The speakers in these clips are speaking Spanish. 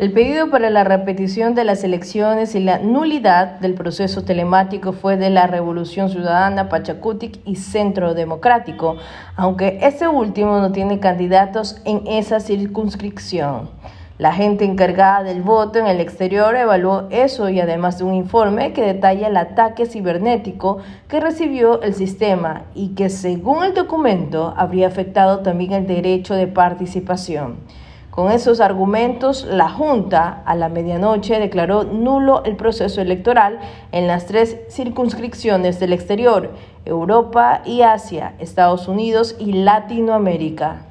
El pedido para la repetición de las elecciones y la nulidad del proceso telemático fue de la Revolución Ciudadana, Pachakutik y Centro Democrático, aunque este último no tiene candidatos en esa circunscripción. La gente encargada del voto en el exterior evaluó eso y además de un informe que detalla el ataque cibernético que recibió el sistema y que según el documento habría afectado también el derecho de participación. Con esos argumentos, la Junta a la medianoche declaró nulo el proceso electoral en las 3 circunscripciones del exterior, Europa y Asia, Estados Unidos y Latinoamérica.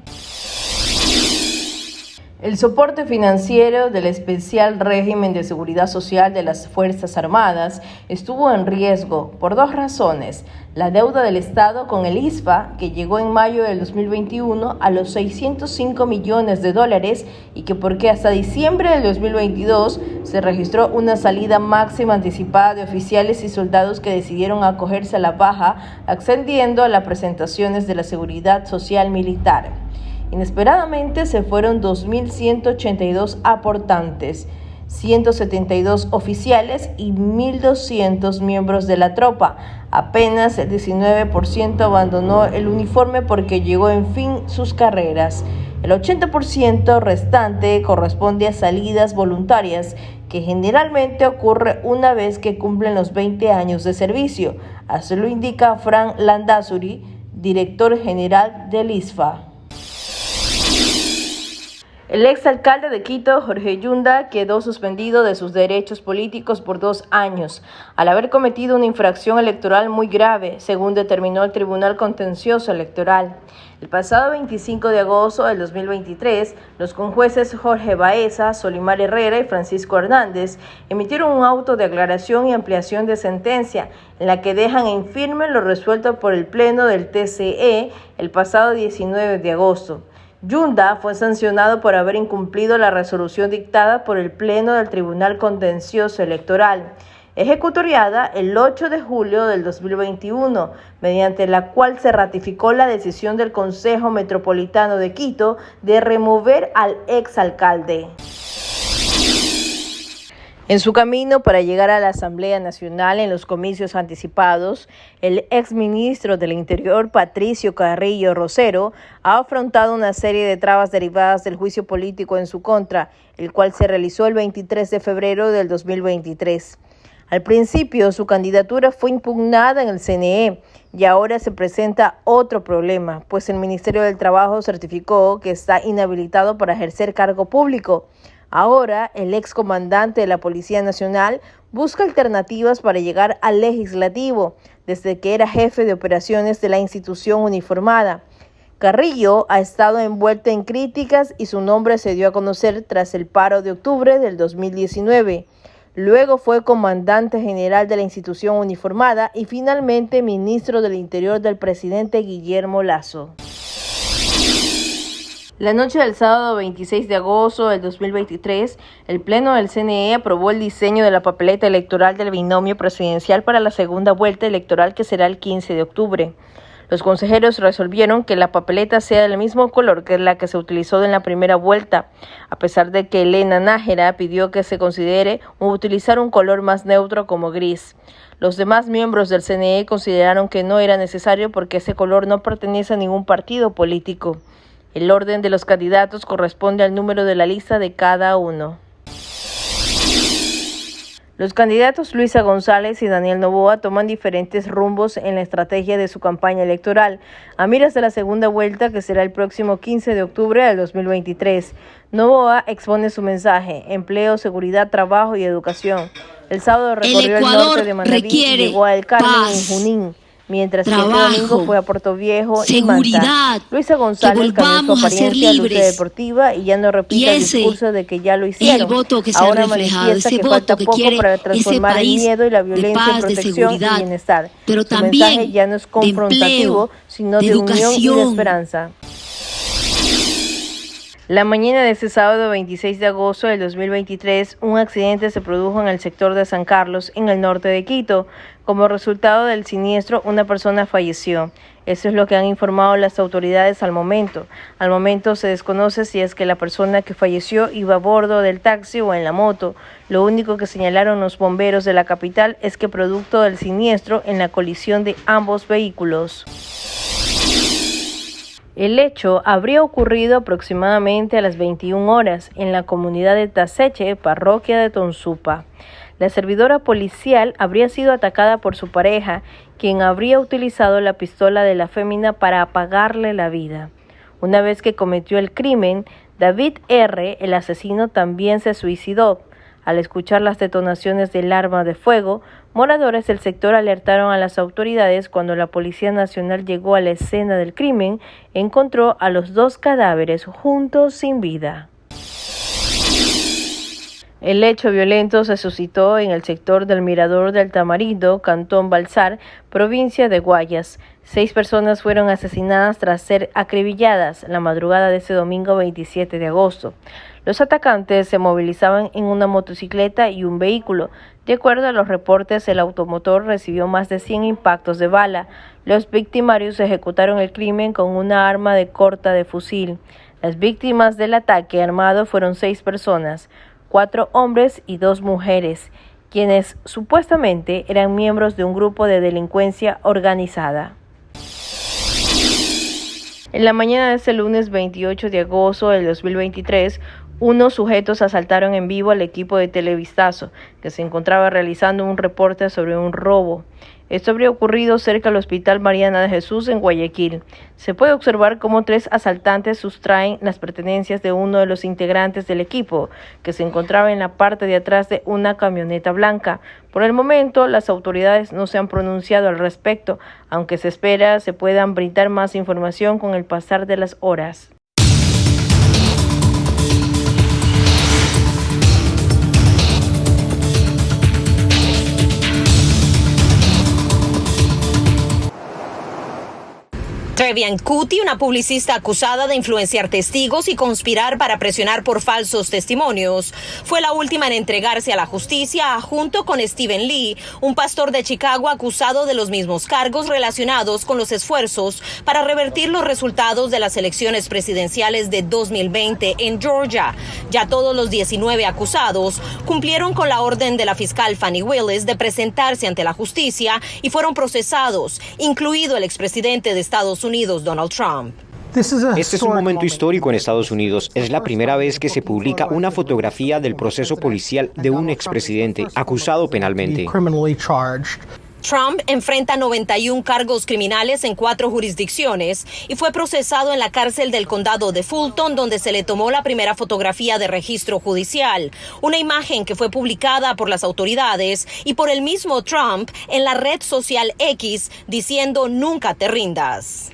El soporte financiero del especial régimen de seguridad social de las Fuerzas Armadas estuvo en riesgo por 2 razones. La deuda del Estado con el ISFA, que llegó en mayo del 2021 a los $605 millones y que porque hasta diciembre del 2022 se registró una salida máxima anticipada de oficiales y soldados que decidieron acogerse a la baja, accediendo a las prestaciones de la seguridad social militar. Inesperadamente se fueron 2.182 aportantes, 172 oficiales y 1.200 miembros de la tropa. Apenas el 19% abandonó el uniforme porque llegó en fin sus carreras. El 80% restante corresponde a salidas voluntarias, que generalmente ocurre una vez que cumplen los 20 años de servicio. Así lo indica Frank Landázuri, director general del ISFA. El exalcalde de Quito, Jorge Yunda, quedó suspendido de sus derechos políticos por 2 años, al haber cometido una infracción electoral muy grave, según determinó el Tribunal Contencioso Electoral. El pasado 25 de agosto del 2023, los conjueces Jorge Baeza, Solimar Herrera y Francisco Hernández emitieron un auto de aclaración y ampliación de sentencia, en la que dejan en firme lo resuelto por el Pleno del TCE el pasado 19 de agosto. Yunda fue sancionado por haber incumplido la resolución dictada por el Pleno del Tribunal Contencioso Electoral, ejecutoriada el 8 de julio del 2021, mediante la cual se ratificó la decisión del Consejo Metropolitano de Quito de remover al exalcalde. En su camino para llegar a la Asamblea Nacional en los comicios anticipados, el exministro del Interior, Patricio Carrillo Rosero, ha afrontado una serie de trabas derivadas del juicio político en su contra, el cual se realizó el 23 de febrero del 2023. Al principio, su candidatura fue impugnada en el CNE y ahora se presenta otro problema, pues el Ministerio del Trabajo certificó que está inhabilitado para ejercer cargo público. Ahora, el excomandante de la Policía Nacional busca alternativas para llegar al legislativo, desde que era jefe de operaciones de la institución uniformada. Carrillo ha estado envuelto en críticas y su nombre se dio a conocer tras el paro de octubre del 2019. Luego fue comandante general de la institución uniformada y finalmente ministro del Interior del presidente Guillermo Lasso. La noche del sábado 26 de agosto del 2023, el Pleno del CNE aprobó el diseño de la papeleta electoral del binomio presidencial para la segunda vuelta electoral que será el 15 de octubre. Los consejeros resolvieron que la papeleta sea del mismo color que la que se utilizó en la primera vuelta, a pesar de que Elena Nájera pidió que se considere utilizar un color más neutro como gris. Los demás miembros del CNE consideraron que no era necesario porque ese color no pertenece a ningún partido político. El orden de los candidatos corresponde al número de la lista de cada uno. Los candidatos Luisa González y Daniel Noboa toman diferentes rumbos en la estrategia de su campaña electoral, a miras de la segunda vuelta que será el próximo 15 de octubre del 2023. Noboa expone su mensaje: empleo, seguridad, trabajo y educación. El sábado recorrió el norte de Manabí y llegó a El Carmen en Junín, mientras que este domingo fue a Puerto Viejo y Manta. Luisa González cambió su apariencia, luce deportiva y ya no repite el discurso de que ya lo hicieron. Ahora manifiesta que falta poco para transformar el miedo y la violencia en protección y bienestar. Pero su mensaje ya no es confrontativo, sino de unión y de esperanza. La mañana de este sábado 26 de agosto del 2023, un accidente se produjo en el sector de San Carlos, en el norte de Quito. Como resultado del siniestro, una persona falleció. Eso es lo que han informado las autoridades al momento. Al momento se desconoce si es que la persona que falleció iba a bordo del taxi o en la moto. Lo único que señalaron los bomberos de la capital es que producto del siniestro en la colisión de ambos vehículos. El hecho habría ocurrido aproximadamente a las 21 horas en la comunidad de Taseche, parroquia de Tonsupa. La servidora policial habría sido atacada por su pareja, quien habría utilizado la pistola de la fémina para apagarle la vida. Una vez que cometió el crimen, David R., el asesino, también se suicidó. Al escuchar las detonaciones del arma de fuego, moradores del sector alertaron a las autoridades. Cuando la Policía Nacional llegó a la escena del crimen, encontró a los dos cadáveres juntos sin vida. El hecho violento se suscitó en el sector del Mirador del Tamarindo, Cantón Balsar, provincia de Guayas. 6 personas fueron asesinadas tras ser acribilladas la madrugada de ese domingo 27 de agosto. Los atacantes se movilizaban en una motocicleta y un vehículo. De acuerdo a los reportes, el automotor recibió más de 100 impactos de bala. Los victimarios ejecutaron el crimen con una arma de corta de fusil. Las víctimas del ataque armado fueron 6 personas. 4 hombres y 2 mujeres, quienes supuestamente eran miembros de un grupo de delincuencia organizada. En la mañana de este lunes 28 de agosto del 2023, unos sujetos asaltaron en vivo al equipo de Televistazo, que se encontraba realizando un reporte sobre un robo. Esto habría ocurrido cerca del Hospital Mariana de Jesús en Guayaquil. Se puede observar cómo 3 asaltantes sustraen las pertenencias de uno de los integrantes del equipo, que se encontraba en la parte de atrás de una camioneta blanca. Por el momento, las autoridades no se han pronunciado al respecto, aunque se espera se puedan brindar más información con el pasar de las horas. Trevian Cuti, una publicista acusada de influenciar testigos y conspirar para presionar por falsos testimonios, fue la última en entregarse a la justicia junto con Stephen Lee, un pastor de Chicago acusado de los mismos cargos relacionados con los esfuerzos para revertir los resultados de las elecciones presidenciales de 2020 en Georgia. Ya todos los 19 acusados cumplieron con la orden de la fiscal Fannie Willis de presentarse ante la justicia y fueron procesados, incluido el expresidente de Estados Unidos, Donald Trump. Este es un momento histórico en Estados Unidos. Es la primera vez que se publica una fotografía del proceso policial de un expresidente acusado penalmente. Trump enfrenta 91 cargos criminales en 4 jurisdicciones y fue procesado en la cárcel del condado de Fulton, donde se le tomó la primera fotografía de registro judicial, una imagen que fue publicada por las autoridades y por el mismo Trump en la red social X, diciendo "nunca te rindas".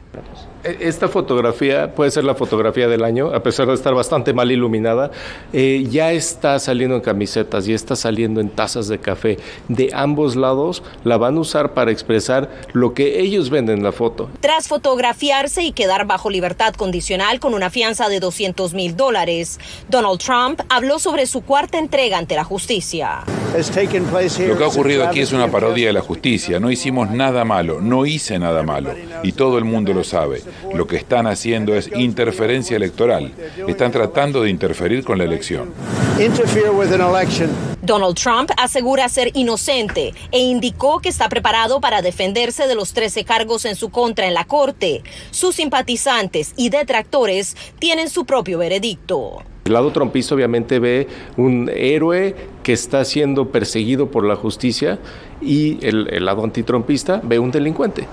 Esta fotografía puede ser la fotografía del año, a pesar de estar bastante mal iluminada. Ya está saliendo en camisetas, ya está saliendo en tazas de café. De ambos lados la van a usar para expresar lo que ellos ven en la foto. Tras fotografiarse y quedar bajo libertad condicional con una fianza de $200,000, Donald Trump habló sobre su cuarta entrega ante la justicia. Lo que ha ocurrido aquí es una parodia de la justicia. No hicimos nada malo, no hice nada malo, y todo el mundo lo sabe. Lo que están haciendo es interferencia electoral. Están tratando de interferir con la elección. Donald Trump asegura ser inocente e indicó que está preparado para defenderse de los 13 cargos en su contra en la corte. Sus simpatizantes y detractores tienen su propio veredicto. El lado trumpista obviamente ve un héroe que está siendo perseguido por la justicia y el lado antitrumpista ve un delincuente.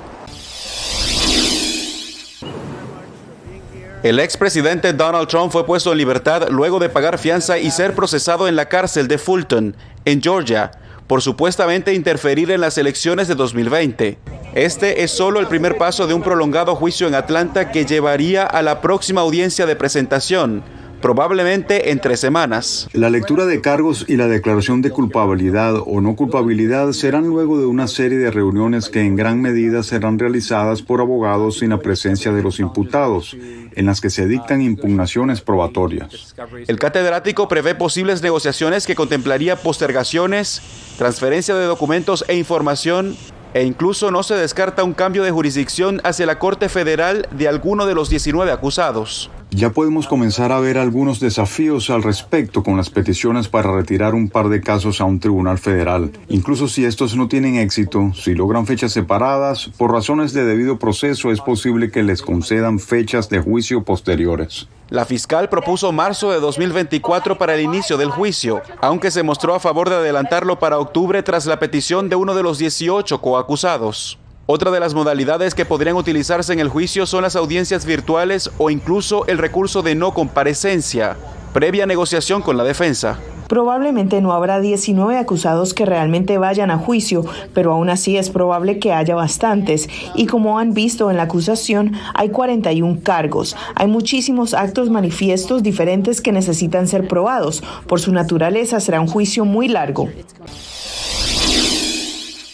El expresidente Donald Trump fue puesto en libertad luego de pagar fianza y ser procesado en la cárcel de Fulton, en Georgia, por supuestamente interferir en las elecciones de 2020. Este es solo el primer paso de un prolongado juicio en Atlanta que llevaría a la próxima audiencia de presentación, probablemente en 3 semanas. La lectura de cargos y la declaración de culpabilidad o no culpabilidad serán luego de una serie de reuniones que en gran medida serán realizadas por abogados sin la presencia de los imputados, en las que se dictan impugnaciones probatorias. El catedrático prevé posibles negociaciones que contemplaría postergaciones, transferencia de documentos e información, e incluso no se descarta un cambio de jurisdicción hacia la Corte Federal de alguno de los 19 acusados. Ya podemos comenzar a ver algunos desafíos al respecto con las peticiones para retirar un par de casos a un tribunal federal. Incluso si estos no tienen éxito, si logran fechas separadas, por razones de debido proceso es posible que les concedan fechas de juicio posteriores. La fiscal propuso marzo de 2024 para el inicio del juicio, aunque se mostró a favor de adelantarlo para octubre tras la petición de uno de los 18 coacusados. Otra de las modalidades que podrían utilizarse en el juicio son las audiencias virtuales o incluso el recurso de no comparecencia, previa negociación con la defensa. Probablemente no habrá 19 acusados que realmente vayan a juicio, pero aún así es probable que haya bastantes. Y como han visto en la acusación, hay 41 cargos. Hay muchísimos actos manifiestos diferentes que necesitan ser probados. Por su naturaleza será un juicio muy largo.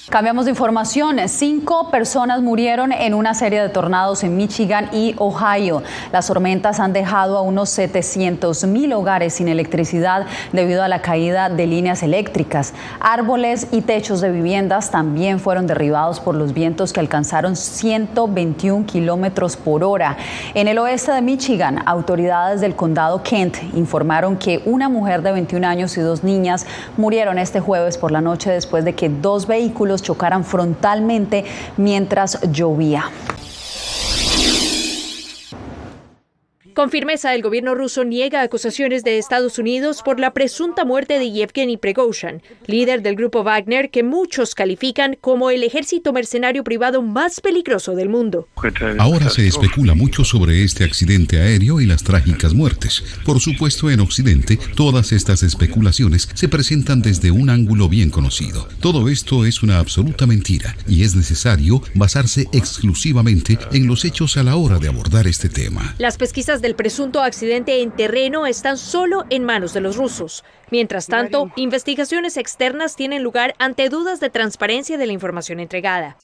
Cambiamos de información. 5 personas murieron en una serie de tornados en Michigan y Ohio. Las tormentas han dejado a unos 700,000 hogares sin electricidad debido a la caída de líneas eléctricas. Árboles y techos de viviendas también fueron derribados por los vientos que alcanzaron 121 kilómetros por hora. En el oeste de Michigan, autoridades del condado Kent informaron que una mujer de 21 años y 2 niñas murieron este jueves por la noche después de que 2 vehículos chocaran frontalmente mientras llovía. Con firmeza, el gobierno ruso niega acusaciones de Estados Unidos por la presunta muerte de Yevgeny Prigozhin, líder del grupo Wagner, que muchos califican como el ejército mercenario privado más peligroso del mundo. Ahora se especula mucho sobre este accidente aéreo y las trágicas muertes. Por supuesto, en Occidente, todas estas especulaciones se presentan desde un ángulo bien conocido. Todo esto es una absoluta mentira y es necesario basarse exclusivamente en los hechos a la hora de abordar este tema. Las pesquisas del presunto accidente en terreno están solo en manos de los rusos. Mientras tanto, investigaciones externas tienen lugar ante dudas de transparencia de la información entregada.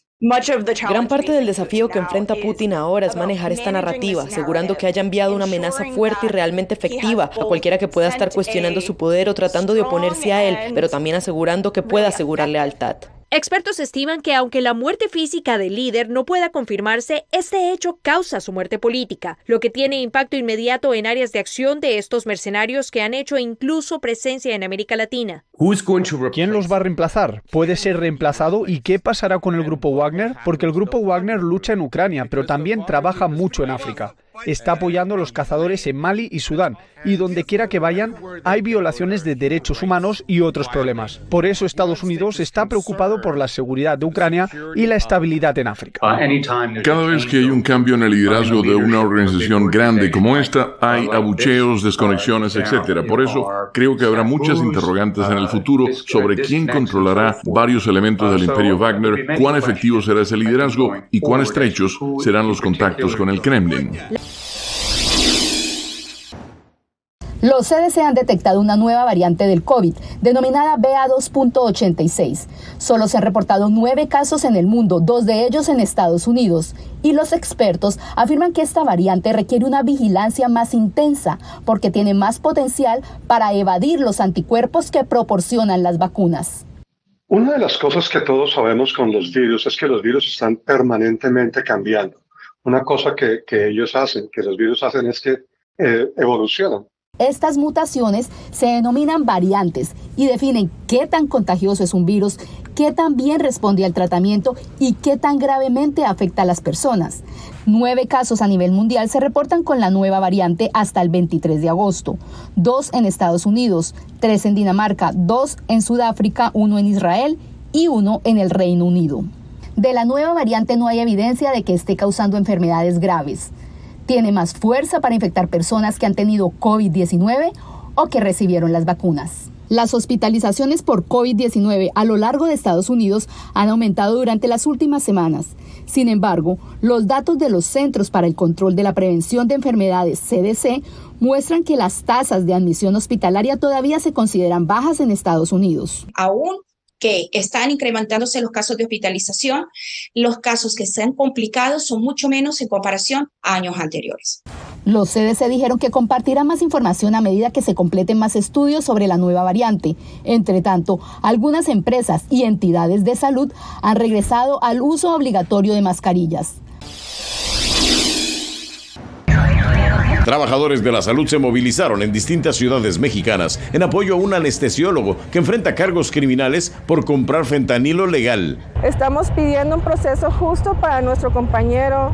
Gran parte del desafío que enfrenta Putin ahora es manejar esta narrativa, asegurando que haya enviado una amenaza fuerte y realmente efectiva a cualquiera que pueda estar cuestionando su poder o tratando de oponerse a él, pero también asegurando que pueda asegurar lealtad. Expertos estiman que aunque la muerte física del líder no pueda confirmarse, este hecho causa su muerte política, lo que tiene impacto inmediato en áreas de acción de estos mercenarios que han hecho incluso presencia en América Latina. ¿Quién los va a reemplazar? ¿Puede ser reemplazado? ¿Y qué pasará con el grupo Wagner? Porque el grupo Wagner lucha en Ucrania, pero también trabaja mucho en África. Está apoyando a los cazadores en Mali y Sudán, y donde quiera que vayan, hay violaciones de derechos humanos y otros problemas. Por eso Estados Unidos está preocupado por la seguridad de Ucrania y la estabilidad en África. Cada vez que hay un cambio en el liderazgo de una organización grande como esta, hay abucheos, desconexiones, etc. Por eso, creo que habrá muchas interrogantes en el futuro sobre quién controlará varios elementos del imperio Wagner, cuán efectivo será ese liderazgo y cuán estrechos serán los contactos con el Kremlin. Los CDC han detectado una nueva variante del COVID, denominada BA2.86. Solo se han reportado 9 casos en el mundo, 2 de ellos en Estados Unidos. Y los expertos afirman que esta variante requiere una vigilancia más intensa, porque tiene más potencial para evadir los anticuerpos que proporcionan las vacunas. Una de las cosas que todos sabemos con los virus es que los virus están permanentemente cambiando. Una cosa que ellos hacen, que los virus hacen, es que evolucionan. Estas mutaciones se denominan variantes y definen qué tan contagioso es un virus, qué tan bien responde al tratamiento y qué tan gravemente afecta a las personas. 9 casos a nivel mundial se reportan con la nueva variante hasta el 23 de agosto. 2 en Estados Unidos, 3 en Dinamarca, 2 en Sudáfrica, 1 en Israel y 1 en el Reino Unido. De la nueva variante no hay evidencia de que esté causando enfermedades graves. Tiene más fuerza para infectar personas que han tenido COVID-19 o que recibieron las vacunas. Las hospitalizaciones por COVID-19 a lo largo de Estados Unidos han aumentado durante las últimas semanas. Sin embargo, los datos de los Centros para el Control de la Prevención de Enfermedades, CDC, muestran que las tasas de admisión hospitalaria todavía se consideran bajas en Estados Unidos. Aún que están incrementándose los casos de hospitalización, los casos que se han complicado son mucho menos en comparación a años anteriores. Los CDC dijeron que compartirán más información a medida que se completen más estudios sobre la nueva variante. Entre tanto, algunas empresas y entidades de salud han regresado al uso obligatorio de mascarillas. Trabajadores de la salud se movilizaron en distintas ciudades mexicanas en apoyo a un anestesiólogo que enfrenta cargos criminales por comprar fentanilo legal. Estamos pidiendo un proceso justo para nuestro compañero.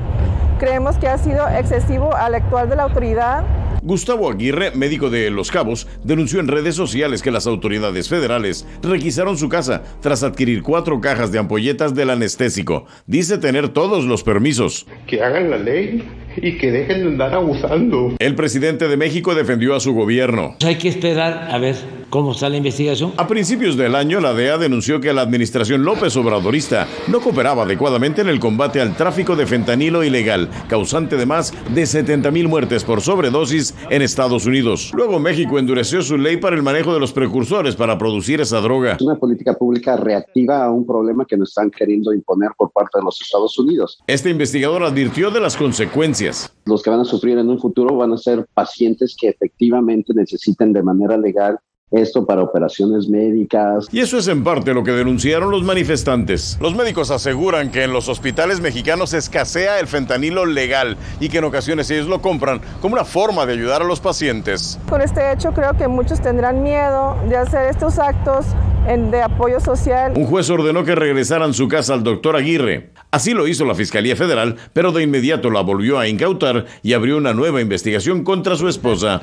Creemos que ha sido excesivo al actuar de la autoridad. Gustavo Aguirre, médico de Los Cabos, denunció en redes sociales que las autoridades federales requisaron su casa tras adquirir 4 cajas de ampolletas del anestésico. Dice tener todos los permisos. Que hagan la ley y que dejen de andar abusando. El presidente de México defendió a su gobierno. Hay que esperar a ver cómo está la investigación. A principios del año, la DEA denunció que la administración López Obradorista no cooperaba adecuadamente en el combate al tráfico de fentanilo ilegal, causante de más de 70,000 muertes por sobredosis en Estados Unidos. Luego México endureció su ley para el manejo de los precursores para producir esa droga. Es una política pública reactiva a un problema que nos están queriendo imponer por parte de los Estados Unidos. Este investigador advirtió de las consecuencias. Los que van a sufrir en un futuro van a ser pacientes que efectivamente necesiten de manera legal esto para operaciones médicas. Y eso es en parte lo que denunciaron los manifestantes. Los médicos aseguran que en los hospitales mexicanos escasea el fentanilo legal y que en ocasiones ellos lo compran como una forma de ayudar a los pacientes. Con este hecho creo que muchos tendrán miedo de hacer estos actos de apoyo social. Un juez ordenó que regresaran su casa al doctor Aguirre. Así lo hizo la Fiscalía Federal, pero de inmediato la volvió a incautar y abrió una nueva investigación contra su esposa.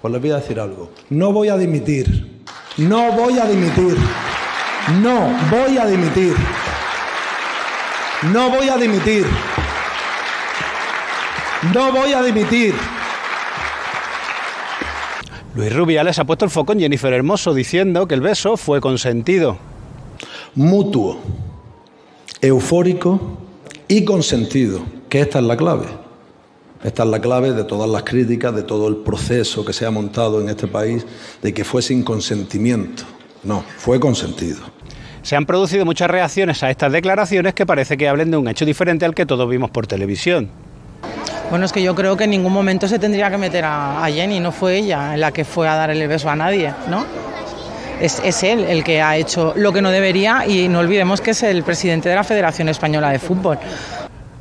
Pues les voy a decir algo. No voy a dimitir. No voy a dimitir. No voy a dimitir. No voy a dimitir. No voy a dimitir. Luis Rubiales ha puesto el foco en Jennifer Hermoso diciendo que el beso fue consentido. Mutuo, eufórico y consentido, que esta es la clave. Esta es la clave de todas las críticas, de todo el proceso que se ha montado en este país, de que fue sin consentimiento. No, fue consentido. Se han producido muchas reacciones a estas declaraciones que parece que hablen de un hecho diferente al que todos vimos por televisión. Bueno, es que yo creo que en ningún momento se tendría que meter a Jenny, no fue ella la que fue a dar el beso a nadie, ¿no? Es él el que ha hecho lo que no debería y no olvidemos que es el presidente de la Federación Española de Fútbol.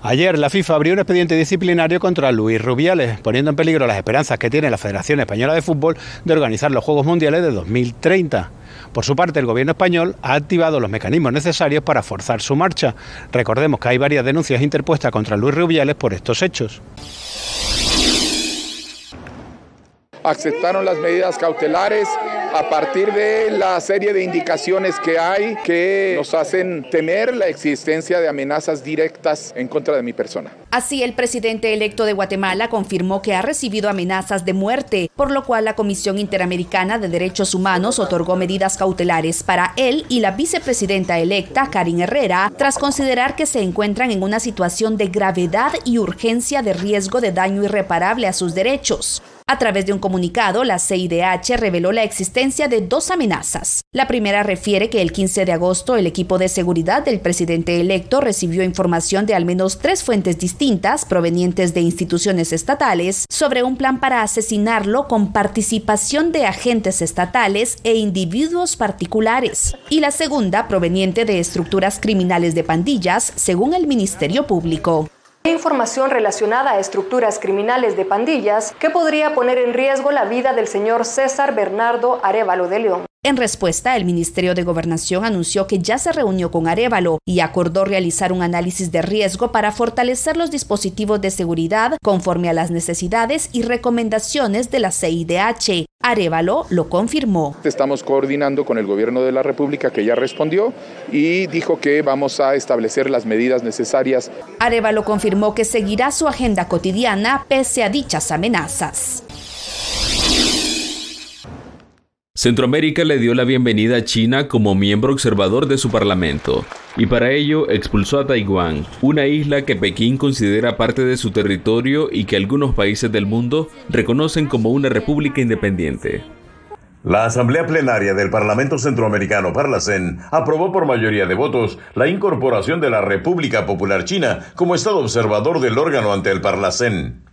Ayer la FIFA abrió un expediente disciplinario contra Luis Rubiales, poniendo en peligro las esperanzas que tiene la Federación Española de Fútbol de organizar los Juegos Mundiales de 2030. Por su parte, el gobierno español ha activado los mecanismos necesarios para forzar su marcha. Recordemos que hay varias denuncias interpuestas contra Luis Rubiales por estos hechos. Aceptaron las medidas cautelares a partir de la serie de indicaciones que hay que nos hacen temer la existencia de amenazas directas en contra de mi persona. Así, el presidente electo de Guatemala confirmó que ha recibido amenazas de muerte, por lo cual la Comisión Interamericana de Derechos Humanos otorgó medidas cautelares para él y la vicepresidenta electa, Karin Herrera, tras considerar que se encuentran en una situación de gravedad y urgencia de riesgo de daño irreparable a sus derechos. A través de un comunicado, la CIDH reveló la existencia de 2 amenazas. La primera refiere que el 15 de agosto el equipo de seguridad del presidente electo recibió información de al menos 3 fuentes distintas provenientes de instituciones estatales sobre un plan para asesinarlo con participación de agentes estatales e individuos particulares. Y la segunda proveniente de estructuras criminales de pandillas, según el Ministerio Público. Información relacionada a estructuras criminales de pandillas que podría poner en riesgo la vida del señor César Bernardo Arévalo de León. En respuesta, el Ministerio de Gobernación anunció que ya se reunió con Arévalo y acordó realizar un análisis de riesgo para fortalecer los dispositivos de seguridad conforme a las necesidades y recomendaciones de la CIDH. Arévalo lo confirmó. Estamos coordinando con el Gobierno de la República, que ya respondió y dijo que vamos a establecer las medidas necesarias. Arévalo confirmó que seguirá su agenda cotidiana pese a dichas amenazas. Centroamérica le dio la bienvenida a China como miembro observador de su parlamento, y para ello expulsó a Taiwán, una isla que Pekín considera parte de su territorio y que algunos países del mundo reconocen como una república independiente. La Asamblea Plenaria del Parlamento Centroamericano, Parlacén, aprobó por mayoría de votos la incorporación de la República Popular China como Estado observador del órgano ante el Parlacén.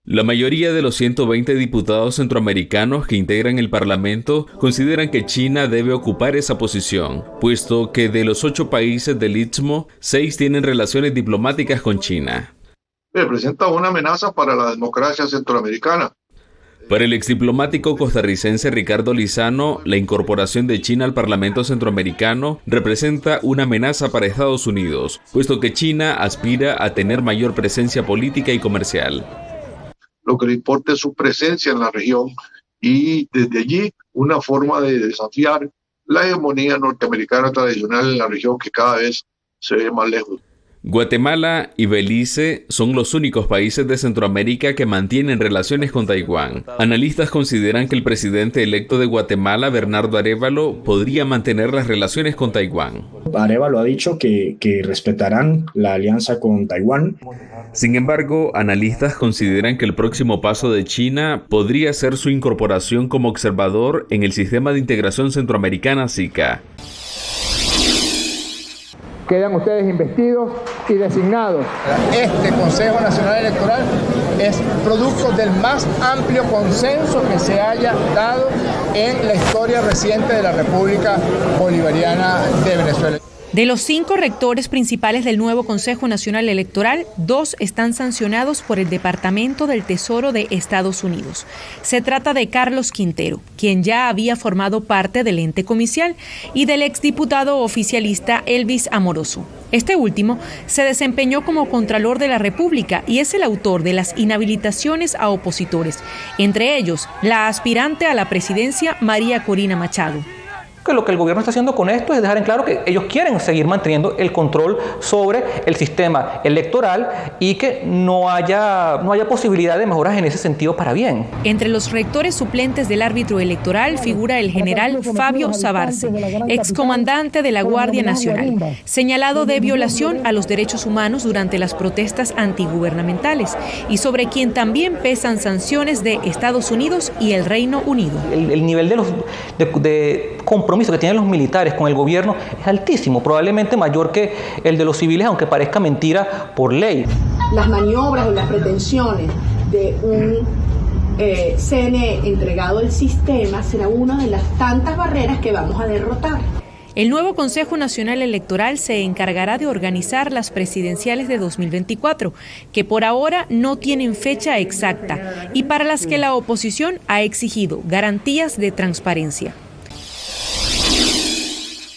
La mayoría de los 120 diputados centroamericanos que integran el Parlamento consideran que China debe ocupar esa posición, puesto que de los 8 países del Istmo, 6 tienen relaciones diplomáticas con China. Representa una amenaza para la democracia centroamericana. Para el exdiplomático costarricense Ricardo Lizano, la incorporación de China al Parlamento Centroamericano representa una amenaza para Estados Unidos, puesto que China aspira a tener mayor presencia política y comercial. Lo que le importa es su presencia en la región y desde allí una forma de desafiar la hegemonía norteamericana tradicional en la región que cada vez se ve más lejos. Guatemala y Belice son los únicos países de Centroamérica que mantienen relaciones con Taiwán. Analistas consideran que el presidente electo de Guatemala, Bernardo Arévalo, podría mantener las relaciones con Taiwán. Arévalo ha dicho que respetarán la alianza con Taiwán. Sin embargo, analistas consideran que el próximo paso de China podría ser su incorporación como observador en el sistema de integración centroamericana SICA. Quedan ustedes investidos y designados. Este Consejo Nacional Electoral es producto del más amplio consenso que se haya dado en la historia reciente de la República Bolivariana de Venezuela. De los 5 rectores principales del nuevo Consejo Nacional Electoral, 2 están sancionados por el Departamento del Tesoro de Estados Unidos. Se trata de Carlos Quintero, quien ya había formado parte del ente comicial, y del exdiputado oficialista Elvis Amoroso. Este último se desempeñó como Contralor de la República y es el autor de las inhabilitaciones a opositores, entre ellos la aspirante a la presidencia María Corina Machado. Que lo que el gobierno está haciendo con esto es dejar en claro que ellos quieren seguir manteniendo el control sobre el sistema electoral y que no haya posibilidad de mejoras en ese sentido para bien. Entre los rectores suplentes del árbitro electoral figura el general Fabio Sabarce, excomandante de la Guardia Nacional, señalado de violación a los derechos humanos durante las protestas antigubernamentales y sobre quien también pesan sanciones de Estados Unidos y el Reino Unido. El nivel de compromiso que tienen los militares con el gobierno es altísimo, probablemente mayor que el de los civiles, aunque parezca mentira por ley. Las maniobras o las pretensiones de un CNE entregado al sistema será una de las tantas barreras que vamos a derrotar. El nuevo Consejo Nacional Electoral se encargará de organizar las presidenciales de 2024, que por ahora no tienen fecha exacta y para las que la oposición ha exigido garantías de transparencia.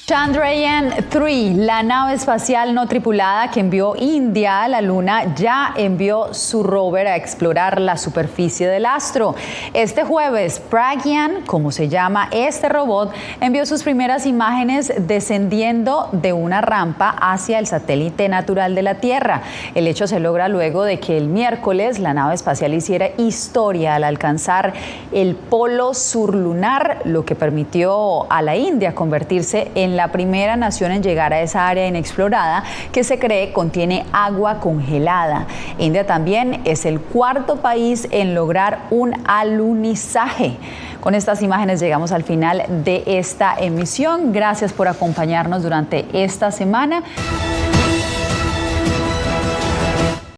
Chandrayaan-3, la nave espacial no tripulada que envió India a la Luna, ya envió su rover a explorar la superficie del astro. Este jueves, Pragyan, como se llama este robot, envió sus primeras imágenes descendiendo de una rampa hacia el satélite natural de la Tierra. El hecho se logra luego de que el miércoles la nave espacial hiciera historia al alcanzar el polo sur lunar, lo que permitió a la India convertirse en la primera nación en llegar a esa área inexplorada que se cree contiene agua congelada. India también es el 4º país en lograr un alunizaje. Con estas imágenes llegamos al final de esta emisión. Gracias por acompañarnos durante esta semana.